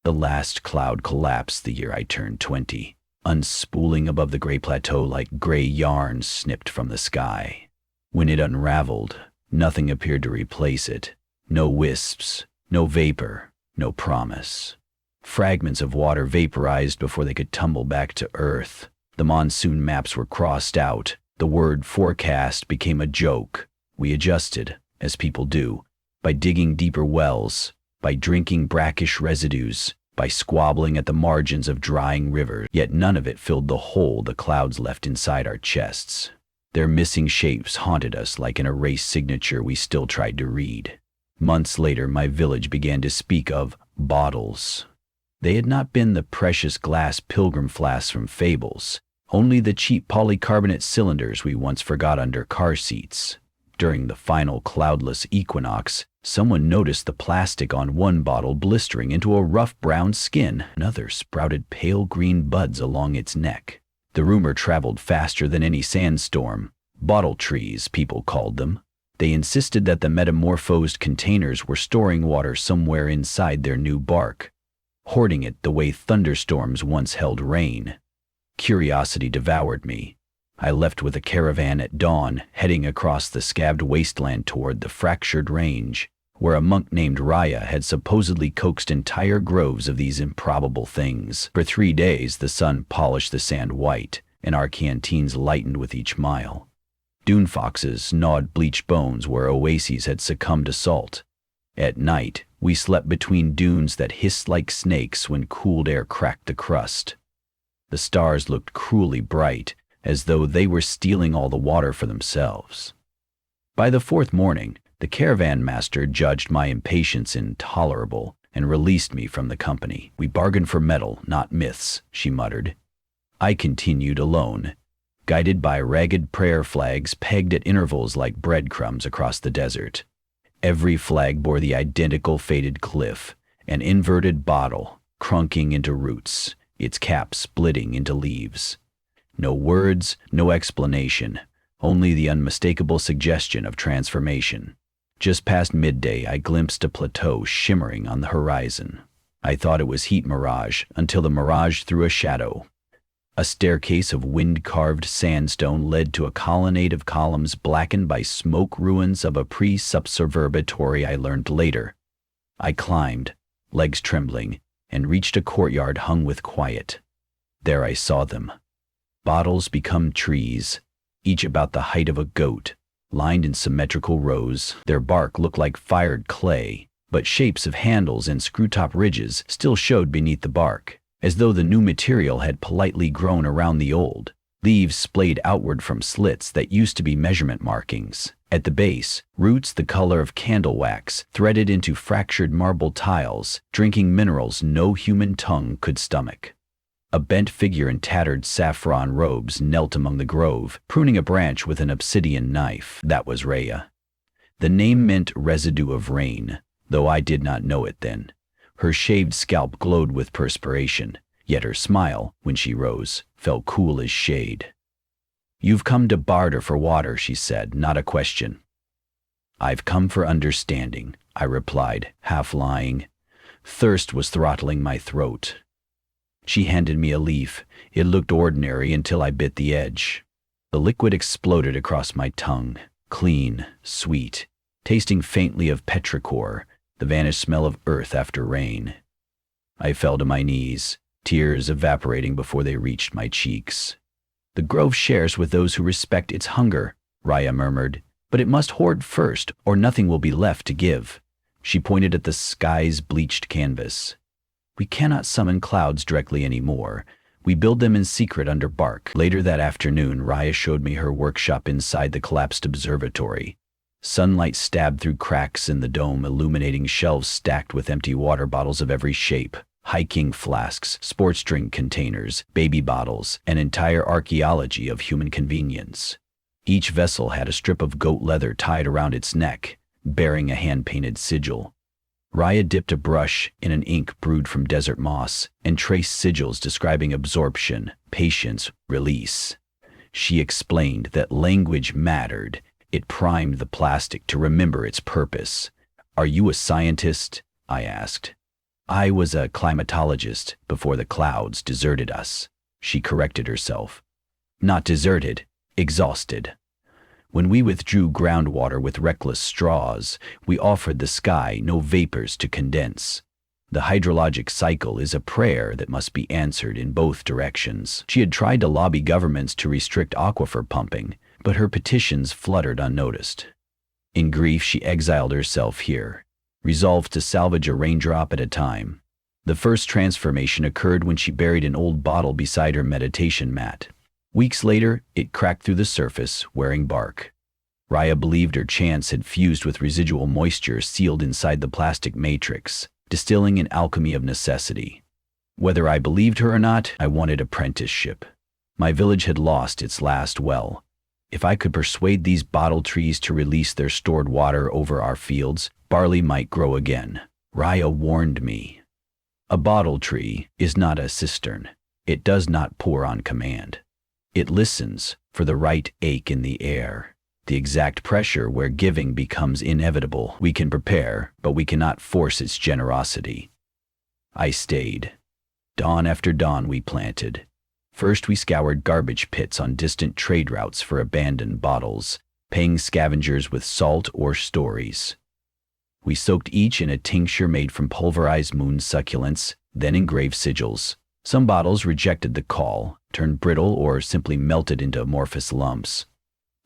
The last cloud collapsed the year I turned 20, unspooling above the gray plateau like gray yarn snipped from the sky. When it unraveled, nothing appeared to replace it. No wisps, no vapor, no promise. Fragments of water vaporized before they could tumble back to Earth. The monsoon maps were crossed out. The word forecast became a joke. We adjusted, as people do, by digging deeper wells, by drinking brackish residues, by squabbling at the margins of drying rivers, yet none of it filled the hole the clouds left inside our chests. Their missing shapes haunted us like an erased signature we still tried to read. Months later, my village began to speak of bottles. They had not been the precious glass pilgrim flasks from fables, only the cheap polycarbonate cylinders we once forgot under car seats. During the final cloudless equinox, someone noticed the plastic on one bottle blistering into a rough brown skin. Another sprouted pale green buds along its neck. The rumor traveled faster than any sandstorm. Bottle trees, people called them. They insisted that the metamorphosed containers were storing water somewhere inside their new bark, hoarding it the way thunderstorms once held rain. Curiosity devoured me. I left with a caravan at dawn, heading across the scabbed wasteland toward the fractured range, where a monk named Raya had supposedly coaxed entire groves of these improbable things. For 3 days, the sun polished the sand white, and our canteens lightened with each mile. Dune foxes gnawed bleached bones where oases had succumbed to salt. At night, we slept between dunes that hissed like snakes when cooled air cracked the crust. The stars looked cruelly bright, as though they were stealing all the water for themselves. By the 4th morning, the caravan master judged my impatience intolerable and released me from the company. "We bargained for metal, not myths," she muttered. I continued alone, guided by ragged prayer flags pegged at intervals like breadcrumbs across the desert. Every flag bore the identical faded cliff, an inverted bottle, crunking into roots, its cap splitting into leaves. No words, no explanation, only the unmistakable suggestion of transformation. Just past midday, I glimpsed a plateau shimmering on the horizon. I thought it was heat mirage until the mirage threw a shadow. A staircase of wind-carved sandstone led to a colonnade of columns blackened by smoke ruins of a pre-subservatory I learned later. I climbed, legs trembling, and reached a courtyard hung with quiet. There I saw them. Bottles become trees, each about the height of a goat, lined in symmetrical rows. Their bark looked like fired clay, but shapes of handles and screw-top ridges still showed beneath the bark, as though the new material had politely grown around the old. Leaves splayed outward from slits that used to be measurement markings. At the base, roots the color of candle wax threaded into fractured marble tiles, drinking minerals no human tongue could stomach. A bent figure in tattered saffron robes knelt among the grove, pruning a branch with an obsidian knife. That was Rhea. The name meant residue of rain, though I did not know it then. Her shaved scalp glowed with perspiration, yet her smile, when she rose, felt cool as shade. "You've come to barter for water," she said, not a question. "I've come for understanding," I replied, half lying. Thirst was throttling my throat. She handed me a leaf. It looked ordinary until I bit the edge. The liquid exploded across my tongue, clean, sweet, tasting faintly of petrichor, the vanished smell of earth after rain. I fell to my knees, tears evaporating before they reached my cheeks. "The grove shares with those who respect its hunger," Raya murmured, "but it must hoard first, or nothing will be left to give." She pointed at the sky's bleached canvas. "We cannot summon clouds directly anymore. We build them in secret under bark." Later that afternoon, Raya showed me her workshop inside the collapsed observatory. Sunlight stabbed through cracks in the dome, illuminating shelves stacked with empty water bottles of every shape. Hiking flasks, sports drink containers, baby bottles, an entire archaeology of human convenience. Each vessel had a strip of goat leather tied around its neck, bearing a hand-painted sigil. Raya dipped a brush in an ink brewed from desert moss and traced sigils describing absorption, patience, release. She explained that language mattered. It primed the plastic to remember its purpose. "Are you a scientist?" I asked. I was a climatologist before the clouds deserted us, she corrected herself. Not deserted, exhausted. When we withdrew groundwater with reckless straws, we offered the sky no vapors to condense. The hydrologic cycle is a prayer that must be answered in both directions. She had tried to lobby governments to restrict aquifer pumping, but her petitions fluttered unnoticed. In grief, she exiled herself here, resolved to salvage a raindrop at a time. The first transformation occurred when she buried an old bottle beside her meditation mat. Weeks later, it cracked through the surface, wearing bark. Raya believed her chants had fused with residual moisture sealed inside the plastic matrix, distilling an alchemy of necessity. Whether I believed her or not, I wanted apprenticeship. My village had lost its last well. If I could persuade these bottle trees to release their stored water over our fields, barley might grow again. Raya warned me. A bottle tree is not a cistern. It does not pour on command. It listens for the right ache in the air, the exact pressure where giving becomes inevitable. We can prepare, but we cannot force its generosity. I stayed. Dawn after dawn we planted. First we scoured garbage pits on distant trade routes for abandoned bottles, paying scavengers with salt or stories. We soaked each in a tincture made from pulverized moon succulents, then engraved sigils. Some bottles rejected the call, turned brittle, or simply melted into amorphous lumps.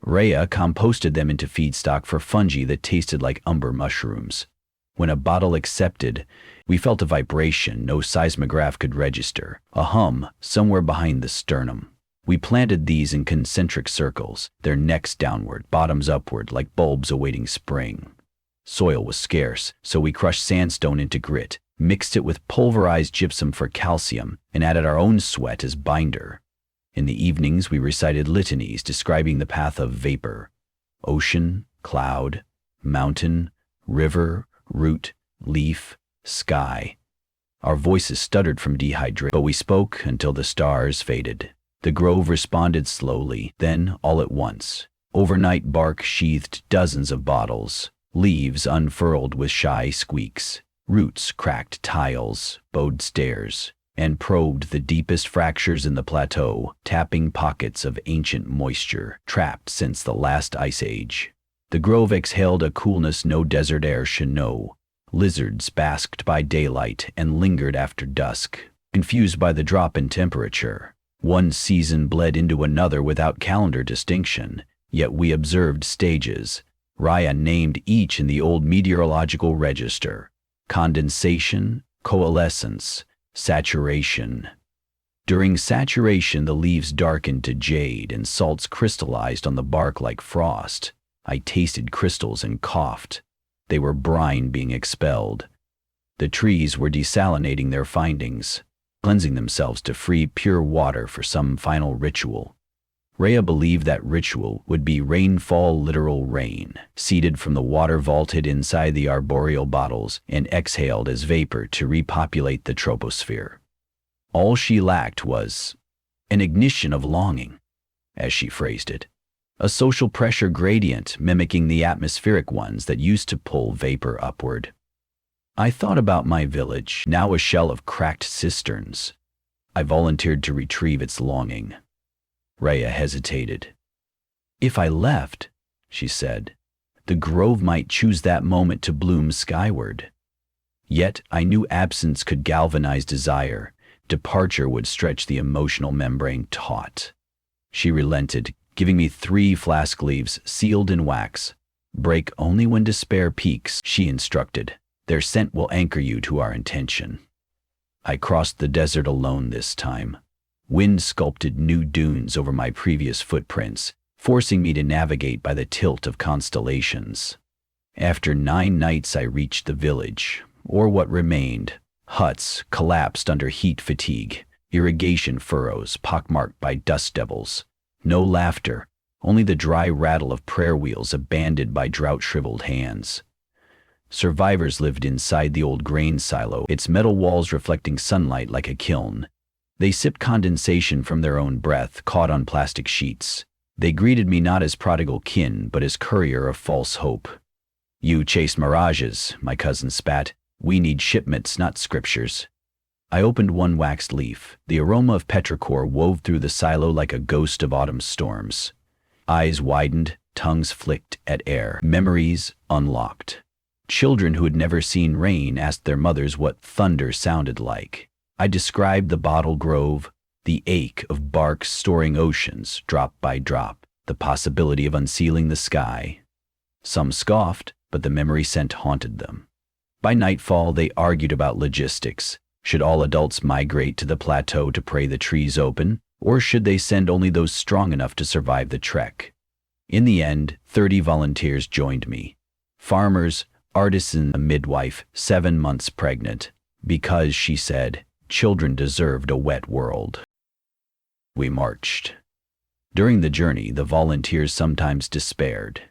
Rhea composted them into feedstock for fungi that tasted like umber mushrooms. When a bottle accepted, we felt a vibration no seismograph could register, a hum somewhere behind the sternum. We planted these in concentric circles, their necks downward, bottoms upward, like bulbs awaiting spring. Soil was scarce, so we crushed sandstone into grit, mixed it with pulverized gypsum for calcium, and added our own sweat as binder. In the evenings, we recited litanies describing the path of vapor: ocean, cloud, mountain, river, root, leaf, sky. Our voices stuttered from dehydration, but we spoke until the stars faded. The grove responded slowly, then all at once. Overnight bark sheathed dozens of bottles. Leaves unfurled with shy squeaks. Roots cracked tiles, bowed stairs, and probed the deepest fractures in the plateau, tapping pockets of ancient moisture trapped since the last ice age. The grove exhaled a coolness no desert air should know. Lizards basked by daylight and lingered after dusk, confused by the drop in temperature. One season bled into another without calendar distinction, yet we observed stages. Raya named each in the old meteorological register: condensation, coalescence, saturation. During saturation, the leaves darkened to jade and salts crystallized on the bark like frost. I tasted crystals and coughed. They were brine being expelled. The trees were desalinating their findings, cleansing themselves to free pure water for some final ritual. Rhea believed that ritual would be rainfall, literal rain, seeded from the water vaulted inside the arboreal bottles and exhaled as vapor to repopulate the troposphere. All she lacked was an ignition of longing, as she phrased it, a social pressure gradient mimicking the atmospheric ones that used to pull vapor upward. I thought about my village, now a shell of cracked cisterns. I volunteered to retrieve its longing. Rhea hesitated. If I left, she said, the grove might choose that moment to bloom skyward. Yet I knew absence could galvanize desire. Departure would stretch the emotional membrane taut. She relented, giving me 3 flask leaves sealed in wax. Break only when despair peaks, she instructed. Their scent will anchor you to our intention. I crossed the desert alone this time. Wind sculpted new dunes over my previous footprints, forcing me to navigate by the tilt of constellations. After 9 nights I reached the village, or what remained. Huts collapsed under heat fatigue, irrigation furrows pockmarked by dust devils. No laughter, only the dry rattle of prayer wheels abandoned by drought-shriveled hands. Survivors lived inside the old grain silo, its metal walls reflecting sunlight like a kiln. They sipped condensation from their own breath, caught on plastic sheets. They greeted me not as prodigal kin, but as courier of false hope. You chase mirages, my cousin spat. We need shipments, not scriptures. I opened one waxed leaf. The aroma of petrichor wove through the silo like a ghost of autumn storms. Eyes widened, tongues flicked at air. Memories unlocked. Children who had never seen rain asked their mothers what thunder sounded like. I described the bottle grove, the ache of barks storing oceans, drop by drop, the possibility of unsealing the sky. Some scoffed, but the memory scent haunted them. By nightfall, they argued about logistics. Should all adults migrate to the plateau to pray the trees open, or should they send only those strong enough to survive the trek? In the end, 30 volunteers joined me. Farmers, artisan, a midwife, 7 months pregnant, because, she said, children deserved a wet world. We marched. During the journey, the volunteers sometimes despaired.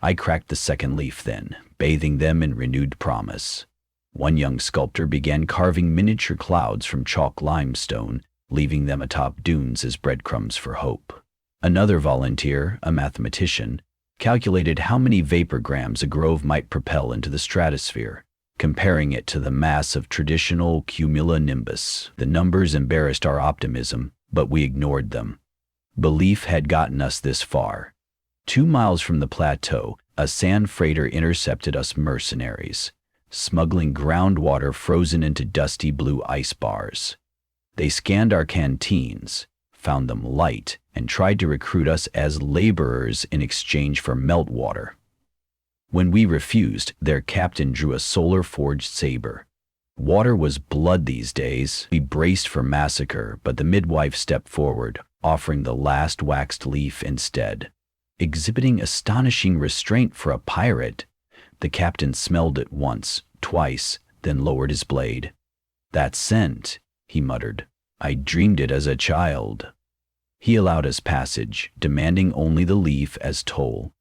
I cracked the second leaf then, bathing them in renewed promise. One young sculptor began carving miniature clouds from chalk limestone, leaving them atop dunes as breadcrumbs for hope. Another volunteer, a mathematician, calculated how many vaporgrams a grove might propel into the stratosphere, comparing it to the mass of traditional cumulonimbus. The numbers embarrassed our optimism, but we ignored them. Belief had gotten us this far. 2 miles from the plateau, a sand freighter intercepted us mercenaries, smuggling groundwater frozen into dusty blue ice bars. They scanned our canteens, found them light, and tried to recruit us as laborers in exchange for meltwater. When we refused, their captain drew a solar-forged saber. Water was blood these days. We braced for massacre, but the midwife stepped forward, offering the last waxed leaf instead. Exhibiting astonishing restraint for a pirate, the captain smelled it once, twice, then lowered his blade. "That scent," he muttered. "I dreamed it as a child." He allowed us passage, demanding only the leaf as toll.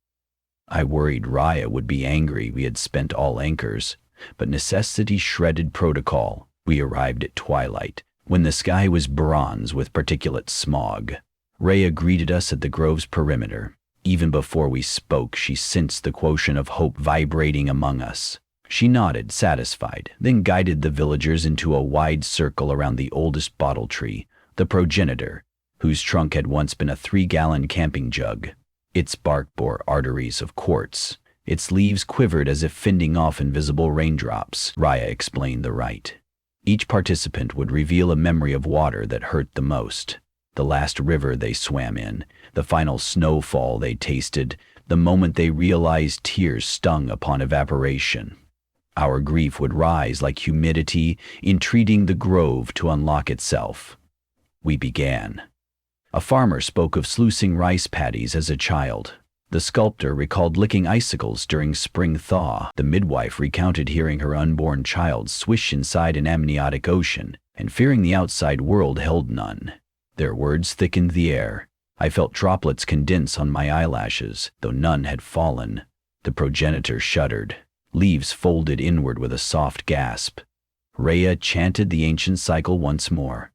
I worried Raya would be angry we had spent all anchors, but necessity shredded protocol. We arrived at twilight, when the sky was bronze with particulate smog. Raya greeted us at the grove's perimeter. Even before we spoke, she sensed the quotient of hope vibrating among us. She nodded, satisfied, then guided the villagers into a wide circle around the oldest bottle tree, the progenitor, whose trunk had once been a 3-gallon camping jug. Its bark bore arteries of quartz. Its leaves quivered as if fending off invisible raindrops. Raya explained the rite. Each participant would reveal a memory of water that hurt the most. The last river they swam in, the final snowfall they tasted, the moment they realized tears stung upon evaporation. Our grief would rise like humidity, entreating the grove to unlock itself. We began. A farmer spoke of sluicing rice paddies as a child. The sculptor recalled licking icicles during spring thaw. The midwife recounted hearing her unborn child swish inside an amniotic ocean and fearing the outside world held none. Their words thickened the air. I felt droplets condense on my eyelashes, though none had fallen. The progenitor shuddered. Leaves folded inward with a soft gasp. Rhea chanted the ancient cycle once more.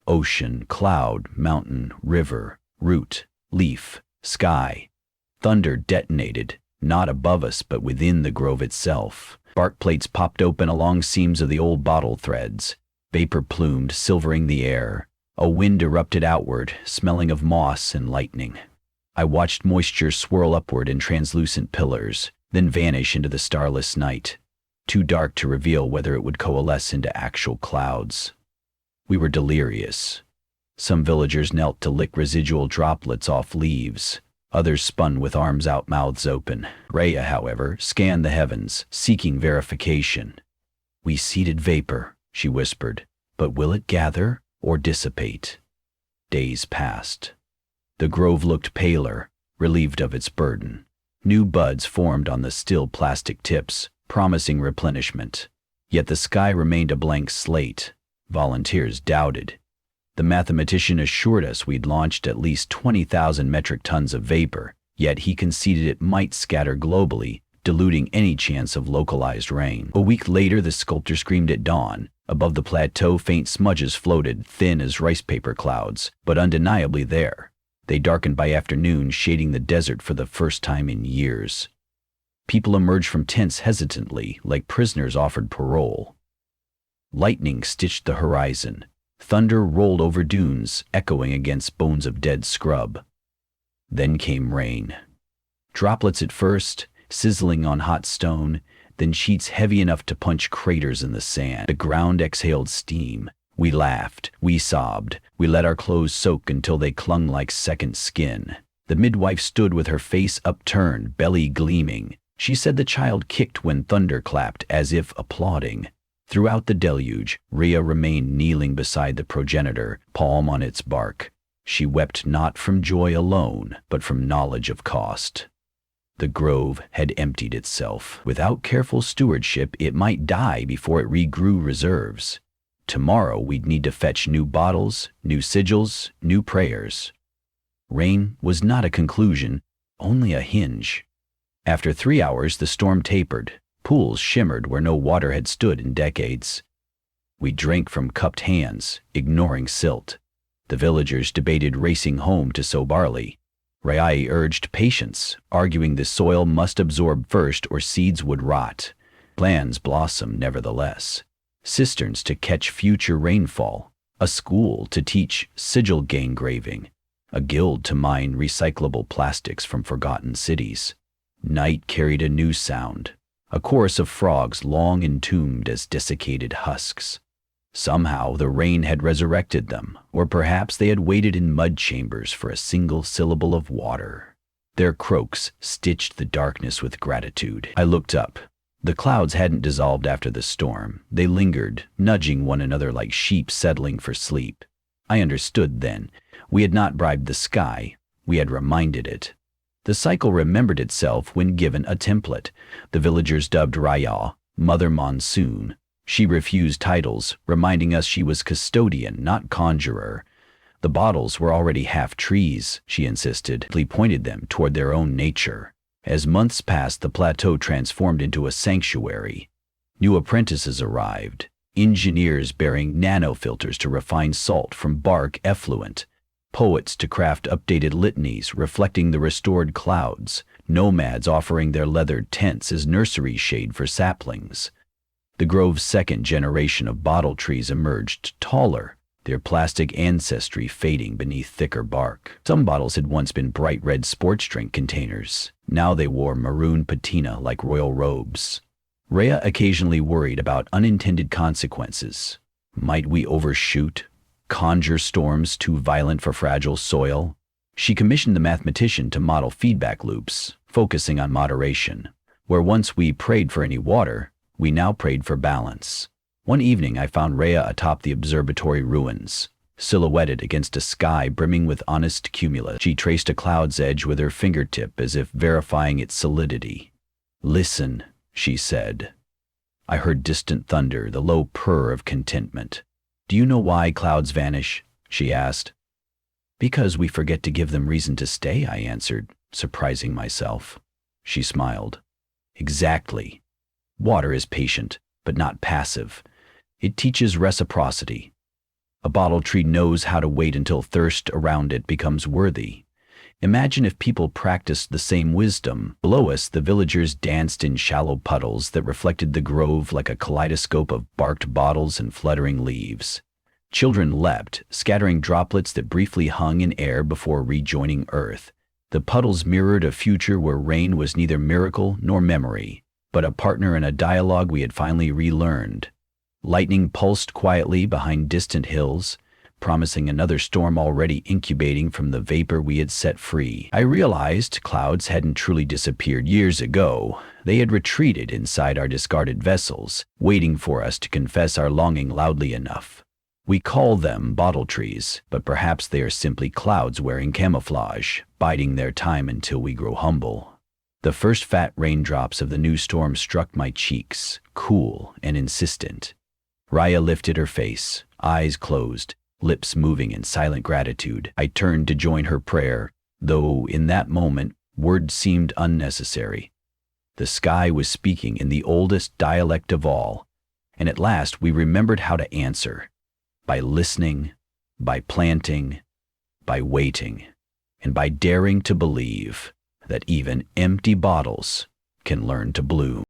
Ocean, cloud, mountain, river, root, leaf, sky. Thunder detonated, not above us but within the grove itself. Bark plates popped open along seams of the old bottle threads. Vapor plumed, silvering the air. A wind erupted outward, smelling of moss and lightning. I watched moisture swirl upward in translucent pillars, then vanish into the starless night, too dark to reveal whether it would coalesce into actual clouds. We were delirious. Some villagers knelt to lick residual droplets off leaves. Others spun with arms out, mouths open. Rhea, however, scanned the heavens, seeking verification. "We seeded vapor," she whispered, "but will it gather or dissipate?" Days passed. The grove looked paler, relieved of its burden. New buds formed on the still plastic tips, promising replenishment. Yet the sky remained a blank slate. Volunteers doubted. The mathematician assured us we'd launched at least 20,000 metric tons of vapor, yet he conceded it might scatter globally, diluting any chance of localized rain. A week later, the sculptor screamed at dawn. Above the plateau, faint smudges floated, thin as rice paper clouds, but undeniably there. They darkened by afternoon, shading the desert for the first time in years. People emerged from tents hesitantly, like prisoners offered parole. Lightning stitched the horizon. Thunder rolled over dunes, echoing against bones of dead scrub. Then came rain. Droplets at first, sizzling on hot stone, then sheets heavy enough to punch craters in the sand. The ground exhaled steam. We laughed, we sobbed, we let our clothes soak until they clung like second skin. The midwife stood with her face upturned, belly gleaming. She said the child kicked when thunder clapped, as if applauding. Throughout the deluge, Rhea remained kneeling beside the progenitor, palm on its bark. She wept not from joy alone, but from knowledge of cost. The grove had emptied itself. Without careful stewardship, it might die before it regrew reserves. Tomorrow we'd need to fetch new bottles, new sigils, new prayers. Rain was not a conclusion, only a hinge. After 3 hours, the storm tapered. Pools shimmered where no water had stood in decades. We drank from cupped hands, ignoring silt. The villagers debated racing home to sow barley. Rhea urged patience, arguing the soil must absorb first or seeds would rot. Plans blossomed nevertheless. Cisterns to catch future rainfall, a school to teach sigil engraving, a guild to mine recyclable plastics from forgotten cities. Night carried a new sound, a chorus of frogs long entombed as desiccated husks. Somehow the rain had resurrected them, or perhaps they had waited in mud chambers for a single syllable of water. Their croaks stitched the darkness with gratitude. I looked up. The clouds hadn't dissolved after the storm. They lingered, nudging one another like sheep settling for sleep. I understood then. We had not bribed the sky. We had reminded it. The cycle remembered itself when given a template. The villagers dubbed Rhea Mother Monsoon. She refused titles, reminding us she was custodian, not conjurer. The bottles were already half trees, she insisted. She pointed them toward their own nature. As months passed, the plateau transformed into a sanctuary. New apprentices arrived, engineers bearing nanofilters to refine salt from bark effluent, poets to craft updated litanies reflecting the restored clouds, nomads offering their leathered tents as nursery shade for saplings. The grove's second generation of bottle trees emerged, taller, their plastic ancestry fading beneath thicker bark. Some bottles had once been bright red sports drink containers. Now they wore maroon patina like royal robes. Rhea occasionally worried about unintended consequences. Might we overshoot? Conjure storms too violent for fragile soil? She commissioned the mathematician to model feedback loops, focusing on moderation. Where once we prayed for any water, we now prayed for balance. One evening I found Rhea atop the observatory ruins, silhouetted against a sky brimming with honest cumulus. She traced a cloud's edge with her fingertip as if verifying its solidity. "Listen," she said. I heard distant thunder, the low purr of contentment. "Do you know why clouds vanish?" she asked. "Because we forget to give them reason to stay," I answered, surprising myself. She smiled. "Exactly. Water is patient, but not passive. It teaches reciprocity. A bottle tree knows how to wait until thirst around it becomes worthy. Imagine if people practiced the same wisdom. Below us, the villagers danced in shallow puddles that reflected the grove like a kaleidoscope of barked bottles and fluttering leaves. Children leapt, scattering droplets that briefly hung in air before rejoining earth. The puddles mirrored a future where rain was neither miracle nor memory, but a partner in a dialogue we had finally relearned. Lightning pulsed quietly behind distant hills, promising another storm already incubating from the vapor we had set free. I realized clouds hadn't truly disappeared years ago. They had retreated inside our discarded vessels, waiting for us to confess our longing loudly enough. We call them bottle trees, but perhaps they are simply clouds wearing camouflage, biding their time until we grow humble. The first fat raindrops of the new storm struck my cheeks, cool and insistent. Rhea lifted her face, eyes closed, lips moving in silent gratitude. I turned to join her prayer, though in that moment, words seemed unnecessary. The sky was speaking in the oldest dialect of all, and at last we remembered how to answer. By listening, by planting, by waiting, and by daring to believe that even empty bottles can learn to bloom.